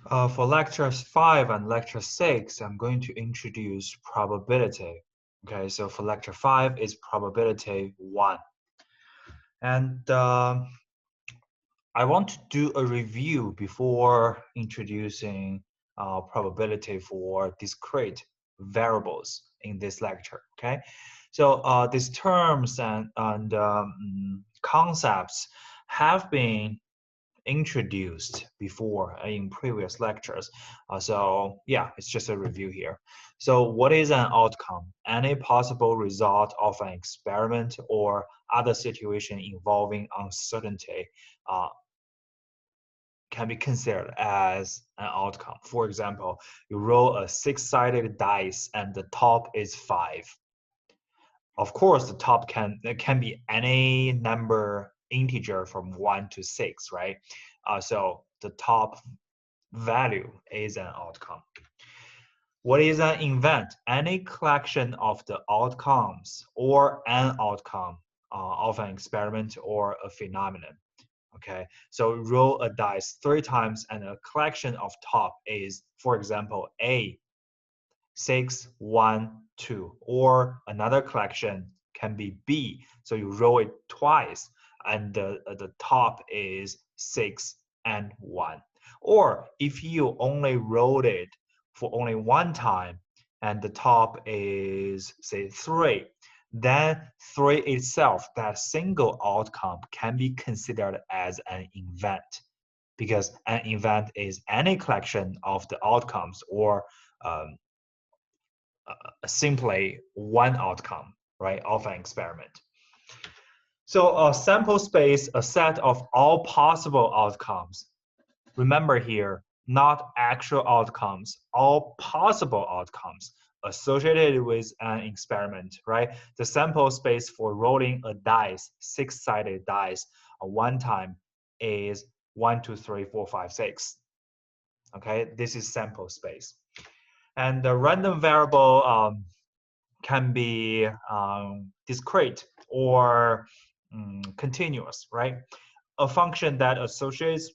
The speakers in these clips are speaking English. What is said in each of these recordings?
For lectures 5 and lecture 6, I'm going to introduce probability. Okay, so for lecture 5 is probability 1. And I want to do a review before introducing probability for discrete variables in this lecture. Okay, so these terms and concepts have been introduced before in previous lectures. So yeah, it's just a review here. So what is an outcome? Any possible result of an experiment or other situation involving uncertainty can be considered as an outcome. For example, you roll a 6-sided dice and the top is 5. Of course, the top can be any number integer from 1 to 6, right? So the top value is an outcome. What is an event? Any collection of the outcomes or an outcome of an experiment or a phenomenon. Okay, so roll a dice 3 times and a collection of top is, for example, A, 6, 1, 2, or another collection can be B. So you roll it twice and the top is 6 and 1. Or if you only rolled it for only one time and the top is, say, 3, then 3 itself, that single outcome, can be considered as an event, because an event is any collection of the outcomes or simply one outcome, right, of an experiment. So a sample space, a set of all possible outcomes. Remember here, not actual outcomes, all possible outcomes associated with an experiment, right? The sample space for rolling a dice, 6-sided dice, one time is 1, 2, 3, 4, 5, 6. Okay, this is sample space. And the random variable can be discrete or continuous, right? A function that associates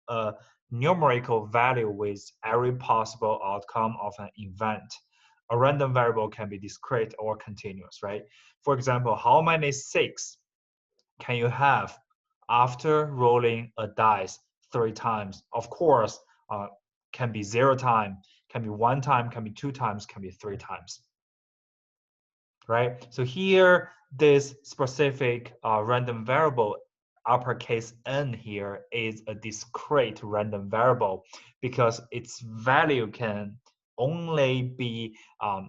a numerical value with every possible outcome of an event. A random variable can be discrete or continuous, right? For example, how many 6 can you have after rolling a dice 3 times? Of course, can be 0 time, can be 1 time, can be 2 times, can be 3 times, right? So here, this specific random variable, uppercase N here, is a discrete random variable because its value can only be a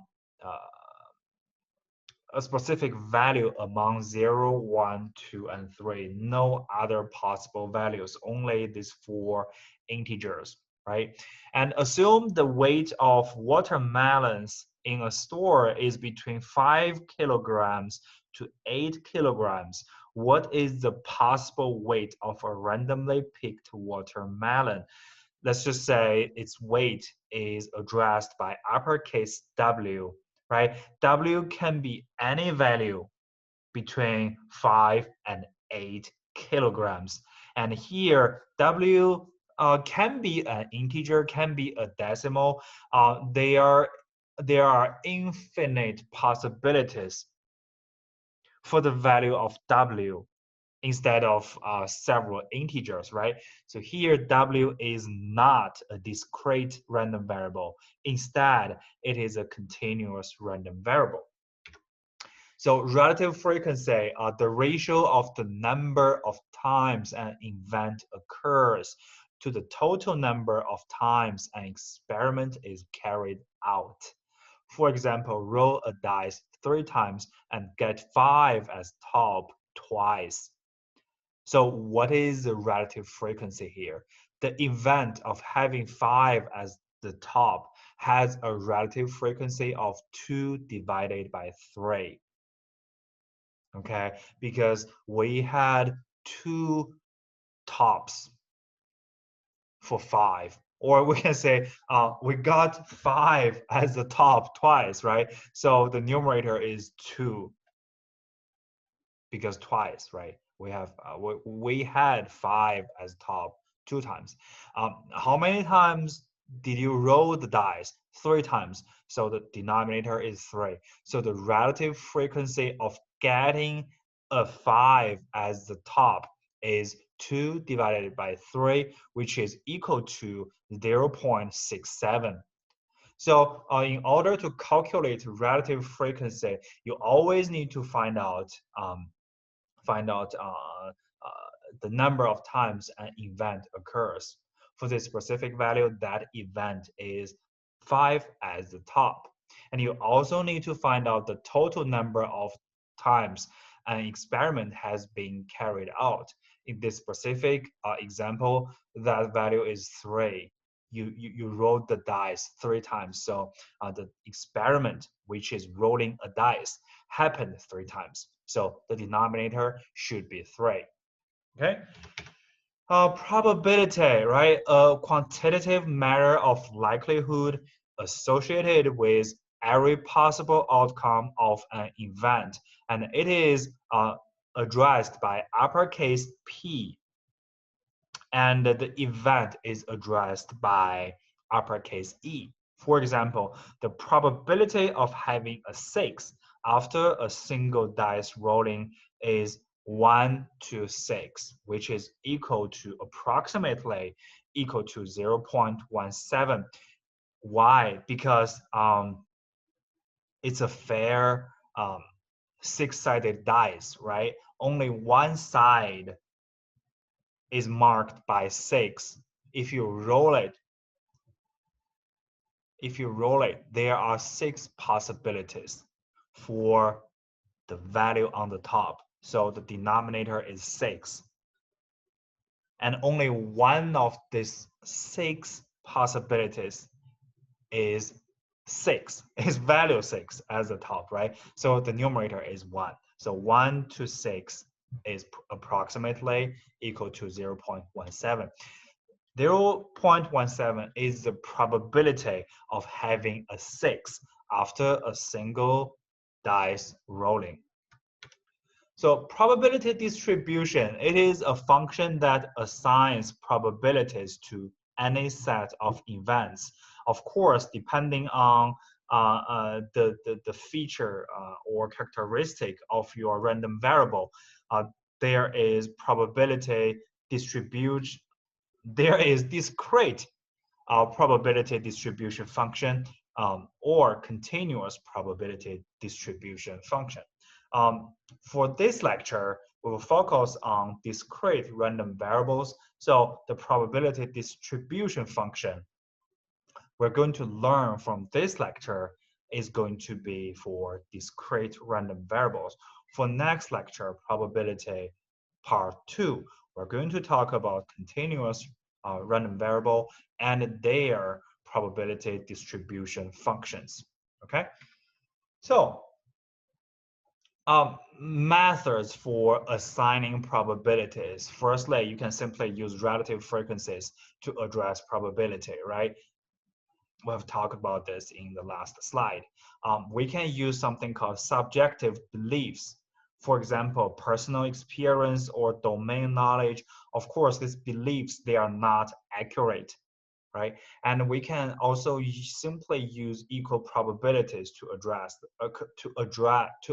specific value among 0, 1, 2, and 3. No other possible values, only these 4 integers, right? And assume the weight of watermelons in a store is between 5 kilograms to 8 kilograms. What is the possible weight of a randomly picked watermelon? Let's just say its weight is addressed by uppercase W, right? W can be any value between 5 and 8 kilograms. And here, W can be an integer, can be a decimal. There are infinite possibilities for the value of W instead of several integers, right? So here, W is not a discrete random variable. Instead, it is a continuous random variable. So relative frequency, the ratio of the number of times an event occurs to the total number of times an experiment is carried out. For example, roll a dice 3 times and get 5 as top twice. So what is the relative frequency here? The event of having 5 as the top has a relative frequency of 2 divided by 3. Okay, because we had 2 tops for 5. Or we can say we got 5 as the top twice, right? So the numerator is 2 because twice, right? We had 5 as top 2 times. How many times did you roll the dice? 3 times. So the denominator is 3. So the relative frequency of getting a 5 as the top is 2 divided by 3, which is equal to 0.67. So in order to calculate relative frequency, you always need to find out the number of times an event occurs. For this specific value, that event is 5 as the top. And you also need to find out the total number of times an experiment has been carried out. In this specific example, that value is 3. You rolled the dice 3 times. So the experiment, which is rolling a dice, happened 3 times. So the denominator should be 3. Okay. Probability, right? A quantitative measure of likelihood associated with every possible outcome of an event, and it is addressed by uppercase P, and the event is addressed by uppercase E. For example, the probability of having a 6 after a single dice rolling is 1 to 6, which is equal to approximately equal to 0.17. Why? Because it's a fair 6-sided dice, right? Only one side is marked by 6. If you roll it, there are 6 possibilities for the value on the top. So the denominator is 6. And only one of these 6 possibilities is 6, is value 6 as the top, right? So the numerator is 1. So 1 to 6 is approximately equal to 0.17. 0.17 is the probability of having a 6 after a single dice rolling. So probability distribution, it is a function that assigns probabilities to any set of events. Of course, depending on the feature or characteristic of your random variable, there is probability distribution. There is discrete probability distribution function or continuous probability distribution function. For this lecture, we will focus on discrete random variables. So the probability distribution function we're going to learn from this lecture is going to be for discrete random variables. For next lecture, probability part 2, we're going to talk about continuous random variable and their probability distribution functions. Okay, so methods for assigning probabilities. Firstly, you can simply use relative frequencies to address probability, right? We have talked about this in the last slide. We can use something called subjective beliefs. For example, personal experience or domain knowledge. Of course, these beliefs, they are not accurate, right? And we can also simply use equal probabilities to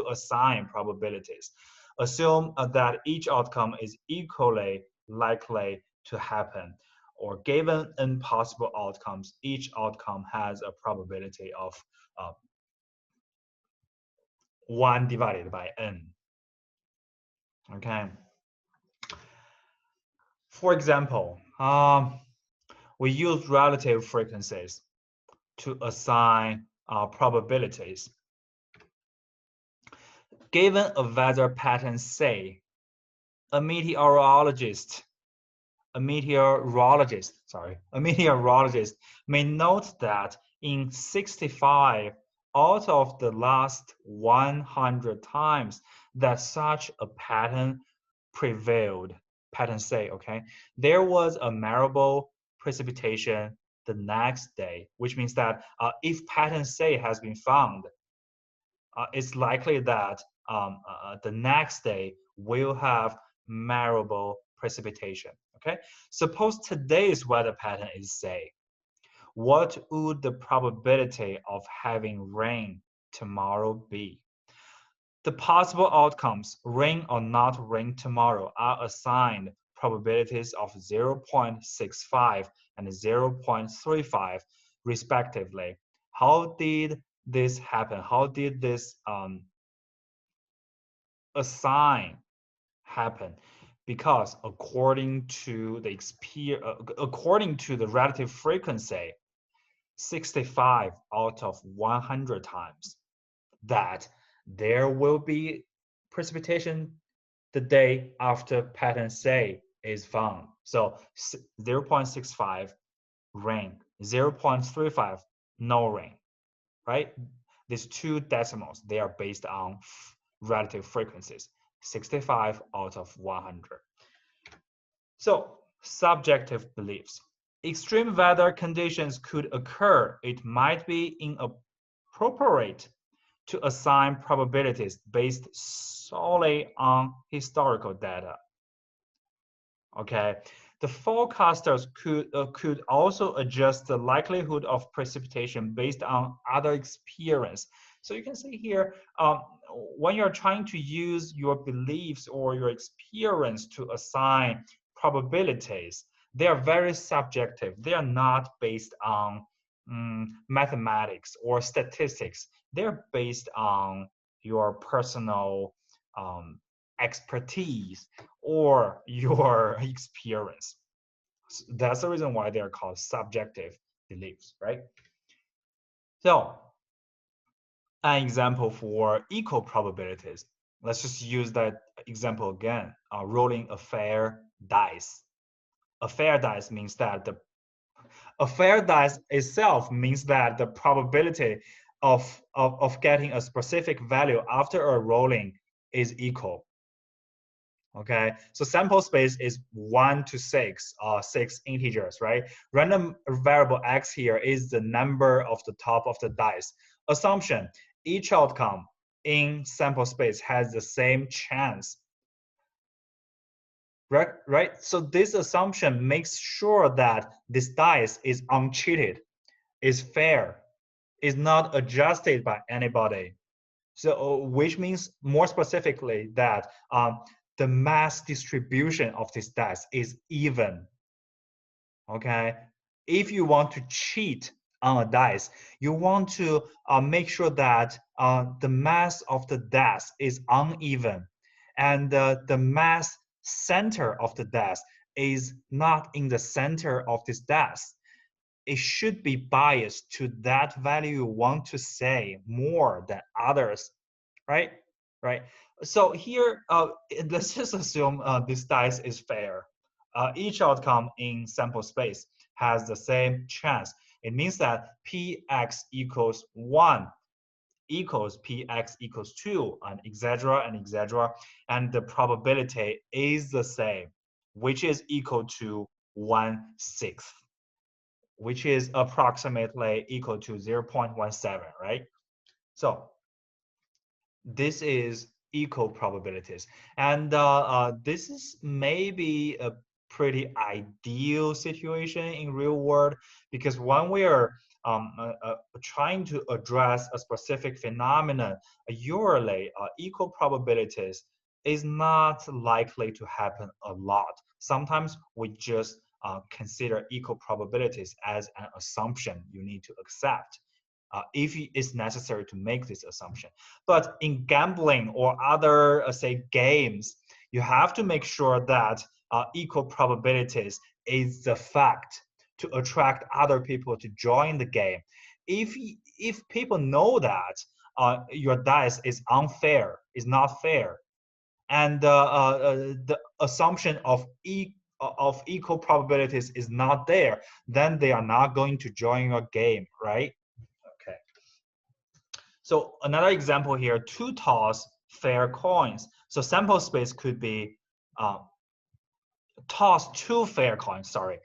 assign probabilities. Assume that each outcome is equally likely to happen, or given n possible outcomes, each outcome has a probability of 1 divided by n. Okay. For example, we use relative frequencies to assign probabilities. Given a weather pattern, say, a meteorologist may note that in 65 out of the last 100 times that such a pattern prevailed, pattern say, okay, there was a measurable precipitation the next day, which means that if pattern say has been found, it's likely that the next day will have measurable precipitation. Okay, suppose today's weather pattern is say, what would the probability of having rain tomorrow be? The possible outcomes, rain or not rain tomorrow, are assigned probabilities of 0.65 and 0.35 respectively. How did this happen? How did this assign happen? Because according to the relative frequency, 65 out of 100 times that there will be precipitation the day after pattern say is found. So 0.65 rain, 0.35 no rain, right? These two decimals, they are based on relative frequencies, 65 out of 100. So subjective beliefs. Extreme weather conditions could occur. It might be inappropriate to assign probabilities based solely on historical data. Okay, the forecasters could also adjust the likelihood of precipitation based on other experience. So you can see here, when you're trying to use your beliefs or your experience to assign probabilities, they are very subjective. They are not based on mathematics or statistics. They're based on your personal expertise or your experience. That's the reason why they are called subjective beliefs, right? So an example for equal probabilities. Let's just use that example again. Rolling a fair dice. A fair dice means that a fair dice itself means that the probability of getting a specific value after a rolling is equal. Okay, so sample space is 1 to 6, 6 integers, right? Random variable x here is the number of the top of the dice. Assumption, each outcome in sample space has the same chance. Right? So this assumption makes sure that this dice is uncheated, is fair, is not adjusted by anybody. So which means more specifically that the mass distribution of this dice is even. Okay, if you want to cheat on a dice, you want to make sure that the mass of the dice is uneven, and the mass center of the dice is not in the center of this dice. It should be biased to that value you want to say more than others, right? Right. So here, let's just assume this dice is fair. Each outcome in sample space has the same chance. It means that px equals 1 equals px equals 2, and etc. and etc. And the probability is the same, which is equal to 1/6, which is approximately equal to 0.17, right? So this is equal probabilities, and this is maybe a pretty ideal situation in real world, because when we are trying to address a specific phenomenon, usually equal probabilities is not likely to happen a lot. Sometimes we just consider equal probabilities as an assumption you need to accept if it's necessary to make this assumption. But in gambling or other, say, games, you have to make sure that equal probabilities is the fact to attract other people to join the game. If people know that your dice is unfair, is not fair, and the assumption of equal probabilities is not there, then they are not going to join your game, right? Okay. So another example here, two toss fair coins. So sample space could be toss two fair coins, sorry,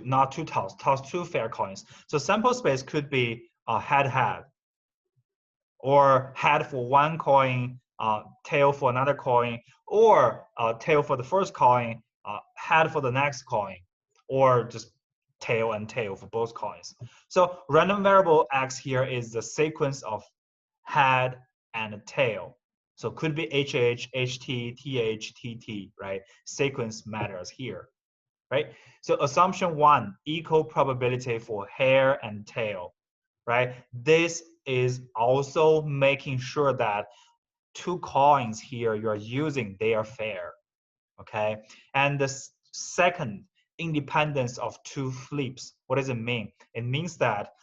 not two toss two fair coins. So sample space could be head-head, or head for one coin, tail for another coin, or tail for the first coin, head for the next coin, or just tail and tail for both coins. So random variable X here is the sequence of head and tail. So could be HH, HT, TH, TT, right? Sequence matters here, right? So assumption one, equal probability for hair and tail, right? This is also making sure that two coins here you're using, they are fair, okay? And the second, independence of two flips. What does it mean? It means that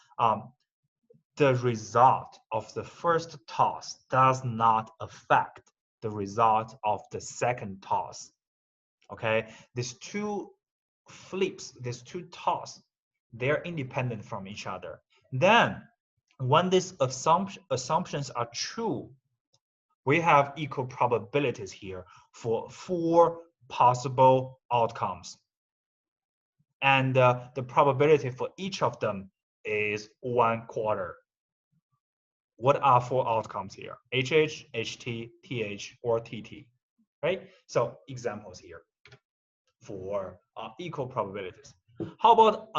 the result of the first toss does not affect the result of the second toss, okay? These two flips, these two toss, they're independent from each other. Then, when these assumptions are true, we have equal probabilities here for 4 possible outcomes. And the probability for each of them is 1/4. What are 4 outcomes here? HH, HT, TH, or TT, right? So examples here for equal probabilities. How about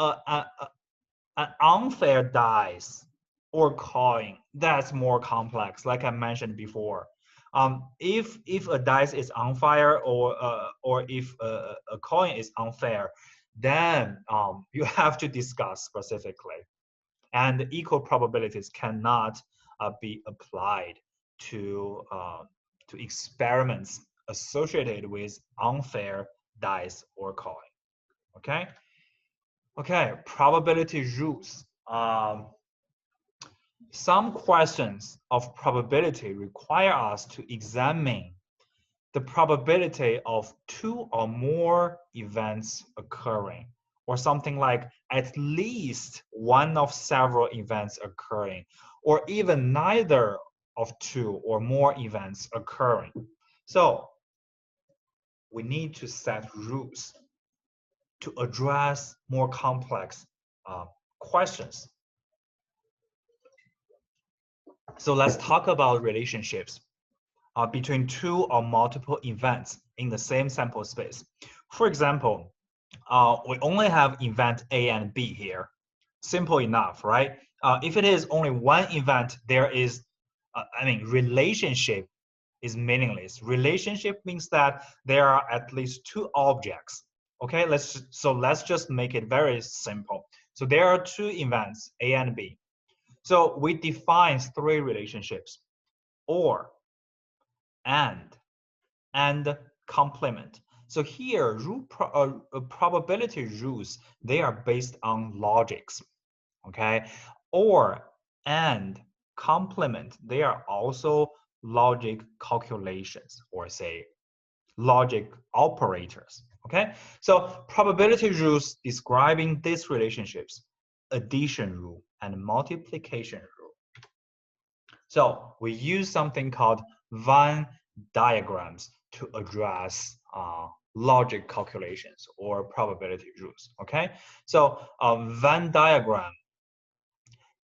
an unfair dice or coin? That's more complex, like I mentioned before. If a dice is unfair or if a coin is unfair, then you have to discuss specifically. And equal probabilities cannot be applied to experiments associated with unfair dice or coin. Okay. Okay. Probability rules. Some questions of probability require us to examine the probability of 2 or more events occurring, or something like at least one of several events occurring, or even neither of 2 or more events occurring. So we need to set rules to address more complex questions. So let's talk about relationships between 2 or multiple events in the same sample space. For example, we only have event A and B here. Simple enough, right? If it is only one event, there is, relationship is meaningless. Relationship means that there are at least 2 objects. Okay, let's just make it very simple. So there are 2 events, A and B. So we define 3 relationships: or, and complement. So here, probability rules, they are based on logics, okay? Or, and, complement, they are also logic calculations, or say logic operators, okay? So probability rules describing these relationships: addition rule and multiplication rule. So we use something called Venn diagrams to address logic calculations or probability rules, okay? So a Venn diagram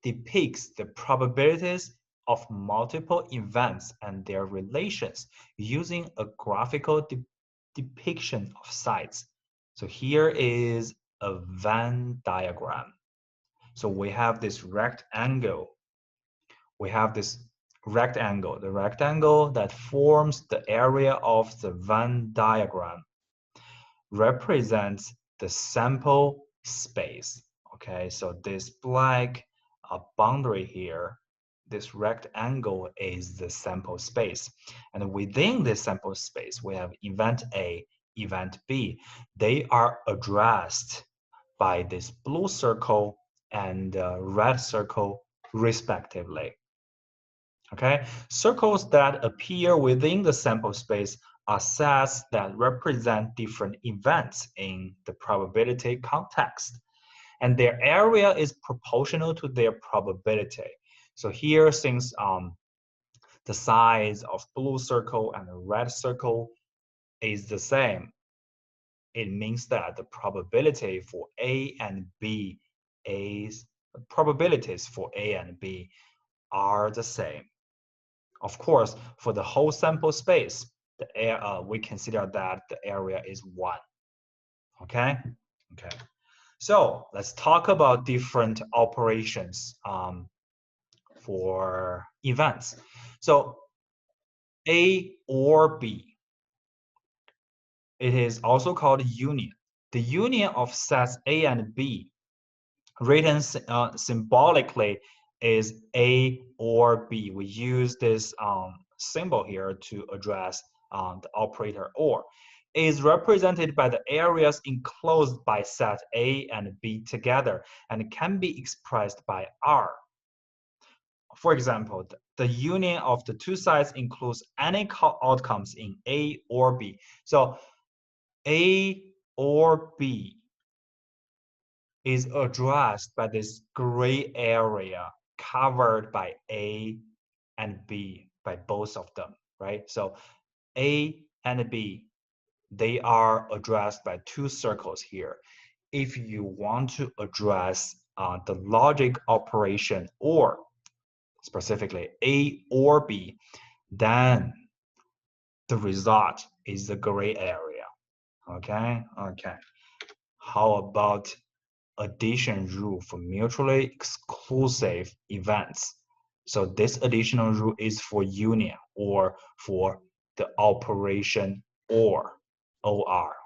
depicts the probabilities of multiple events and their relations using a graphical depiction of sites. So here is a Venn diagram. So we have this rectangle. We have this rectangle, the rectangle that forms the area of the Venn diagram represents the sample space. Okay, so this black boundary here, this rectangle is the sample space. And within this sample space, we have event A, event B. They are addressed by this blue circle and red circle respectively. Okay, circles that appear within the sample space are sets that represent different events in the probability context, and their area is proportional to their probability. So here, since the size of blue circle and the red circle is the same, it means that the probability for A and B probabilities for A and B are the same. Of course, for the whole sample space, we consider that the area is 1. Okay. Okay. So let's talk about different operations for events. So A or B, it is also called union. The union of sets A and B, written symbolically, is A or B. We use this symbol here to address the operator or. Is represented by the areas enclosed by set A and B together and can be expressed by R. For example, the union of the two sides includes any outcomes in A or B. So A or B is addressed by this gray area covered by A and B, by both of them, right? So A and B, they are addressed by two circles here. If you want to address the logic operation or specifically A or B, then the result is the gray area. Okay, okay. How about addition rule for mutually exclusive events? So this additional rule is for union or for the operation or,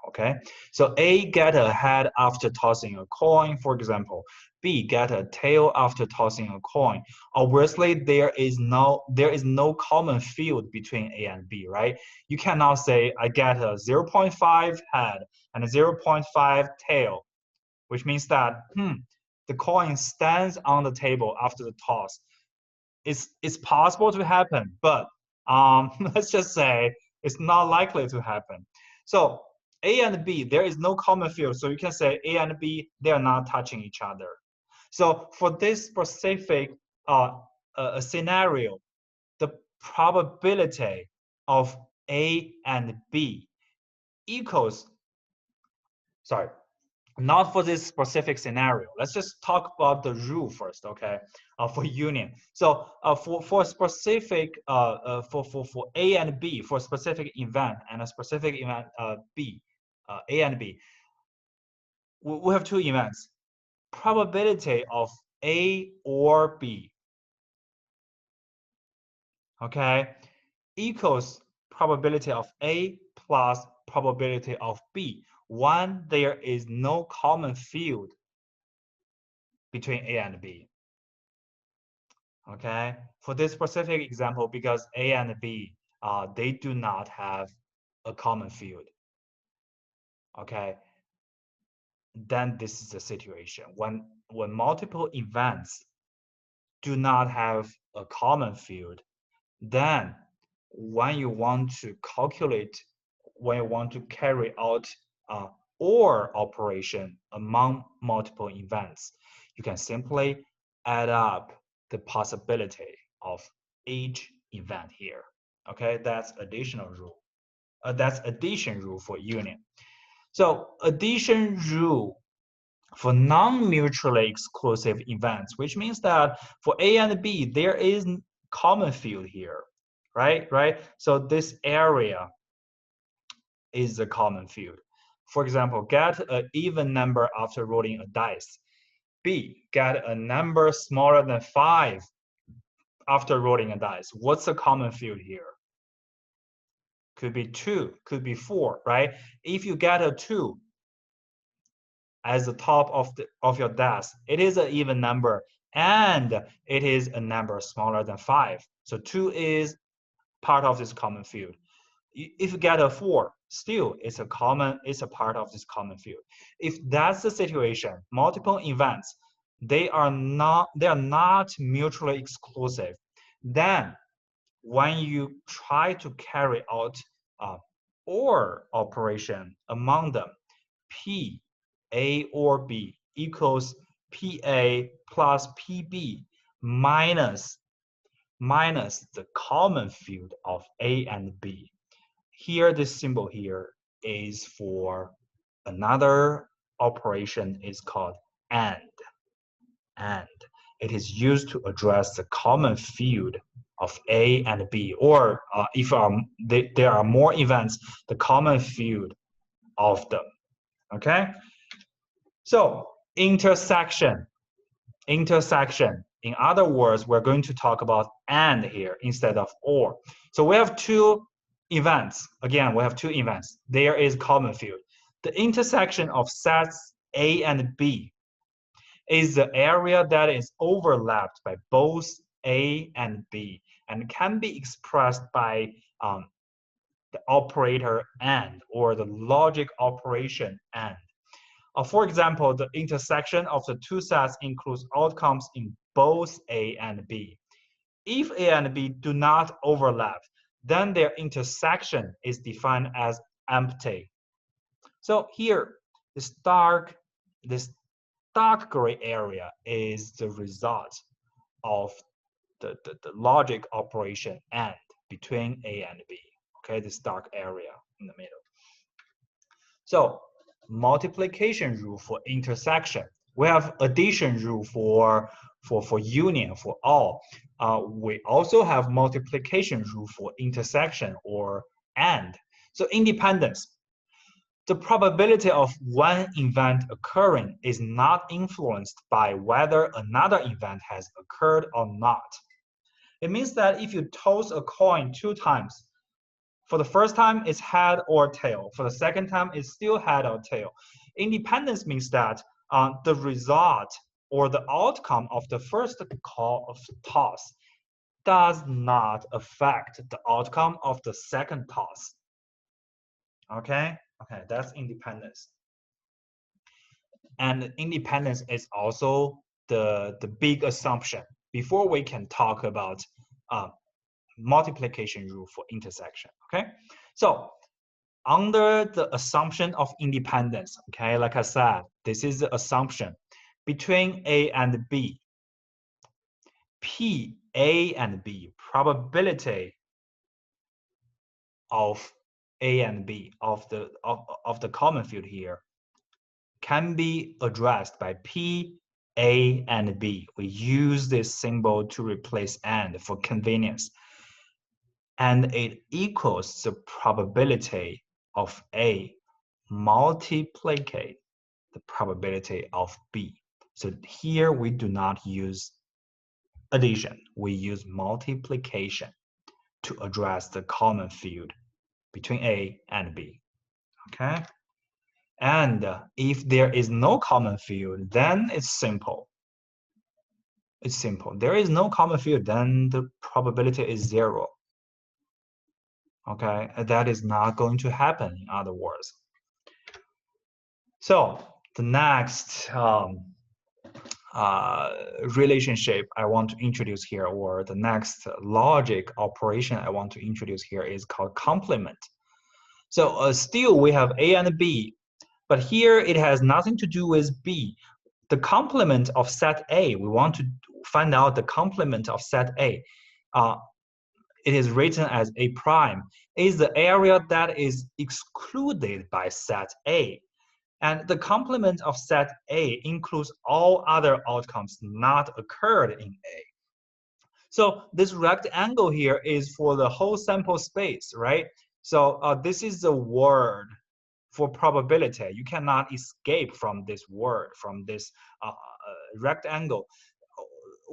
okay? So A get a head after tossing a coin, for example. B get a tail after tossing a coin. Obviously, there is no common field between A and B, right? You cannot say I get a 0.5 head and a 0.5 tail, which means that the coin stands on the table after the toss. It's possible to happen, but let's just say it's not likely to happen. So A and B, there is no common field. So you can say A and B, they are not touching each other. So for this specific scenario, the probability of A and B equals, sorry, not for this specific scenario. Let's just talk about the rule first, okay? For union. So for specific for A and B, for a specific event and a specific event B, A and B, we have two events. Probability of A or B, okay, equals probability of A plus probability of B when there is no common field between A and B. Okay, for this specific example, because A and B, they do not have a common field. Okay, then this is the situation when multiple events do not have a common field. Then when you want to calculate, when you want to carry out OR operation among multiple events, you can simply add up the possibility of each event here. Okay, that's additional rule. That's addition rule for union. So addition rule for non-mutually exclusive events, which means that for A and B, there is common field here, right? So this area is the common field. For example, get an even number after rolling a dice. B, get a number smaller than 5 after rolling a dice. What's the common field here? Could be 2, could be 4, right? If you get a 2 as the top of your dice, it is an even number and it is a number smaller than 5. So 2 is part of this common field. If you get a 4, still it's a part of this common field. If that's the situation, multiple events, they are not mutually exclusive, then when you try to carry out OR operation among them, P, A or B equals PA plus PB minus the common field of A and B. Here, this symbol here is for another operation is called AND. And it is used to address the common field of A and B, or if there are more events, the common field of them. Okay? So intersection. Intersection. In other words, we're going to talk about and here instead of or. So we have two events. Again, we have two events. There is common field. The intersection of sets A and B is the area that is overlapped by both A and B and can be expressed by the operator and or the logic operation and. For example, the intersection of the two sets includes outcomes in both A and B. If A and B do not overlap, then their intersection is defined as empty. So here, this dark gray area is the result of the logic operation and between A and B. Okay, this dark area in the middle. So multiplication rule for intersection. We have addition rule for union, for all. We also have multiplication rule for intersection or and. So independence. The probability of one event occurring is not influenced by whether another event has occurred or not. It means that if you toss a coin 2 times, for the first time, it's head or tail. For the second time, it's still head or tail. Independence means that the result or the outcome of the first toss does not affect the outcome of the second toss. Okay, that's independence. And independence is also the big assumption before we can talk about multiplication rule for intersection. Okay, so under the assumption of independence, okay, like I said, this is the assumption between A and B. P, A and B, probability of A and B of the common field here can be addressed by P, A, and B. We use this symbol to replace and for convenience. And it equals the probability of A multiplicate the probability of B. So here we do not use addition, we use multiplication to address the common field between A and B. Okay? And if there is no common field, then it's simple. It's simple. There is no common field, then the probability is 0. Okay, that is not going to happen, in other words. So the next relationship I want to introduce here, or the next logic operation I want to introduce here, is called complement. So still we have A and B, but here it has nothing to do with B. The complement of set A, we want to find out the complement of set A. It is written as A prime, is the area that is excluded by set A. And the complement of set A includes all other outcomes not occurred in A. So this rectangle here is for the whole sample space, right? So this is the word for probability. You cannot escape from this word, from this rectangle.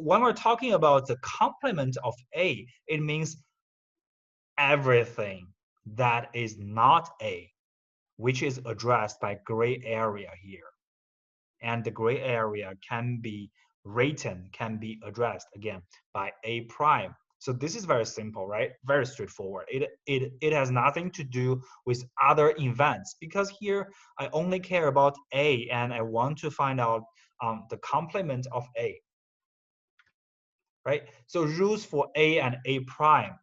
When we're talking about the complement of A, it means everything that is not A, which is addressed by gray area here. And the gray area can be written, can be addressed again by A prime. So this is very simple, right? Very straightforward. It has nothing to do with other events, because here I only care about A and I want to find out the complement of A, right? So rules for A and A prime.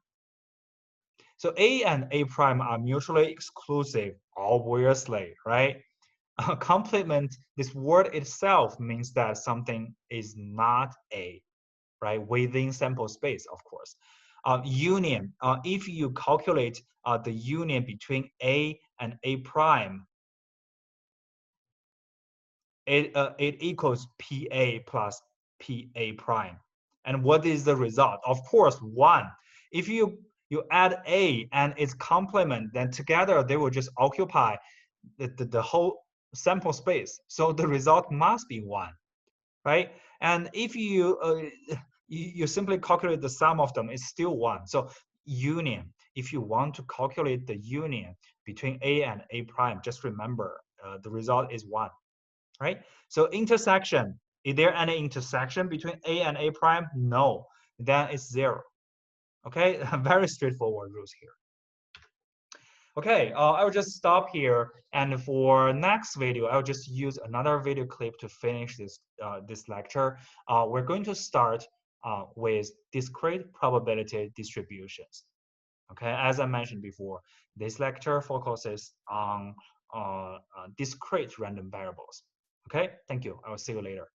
So A and A prime are mutually exclusive, obviously, right? Complement, this word itself means that something is not A, right? Within sample space, of course. Union, if you calculate the union between A and A prime, it equals PA plus PA prime. And what is the result? Of course, 1. If you add A and its complement, then together they will just occupy the whole sample space. So the result must be 1, right? And if you simply calculate the sum of them, it's still 1. So union, if you want to calculate the union between A and A prime, just remember the result is 1, right? So intersection, is there any intersection between A and A prime? No, then it's 0. Okay, very straightforward rules here. Okay, I will just stop here, and for next video, I'll just use another video clip to finish this lecture. We're going to start with discrete probability distributions. Okay, as I mentioned before, this lecture focuses on discrete random variables. Okay, thank you. I will see you later.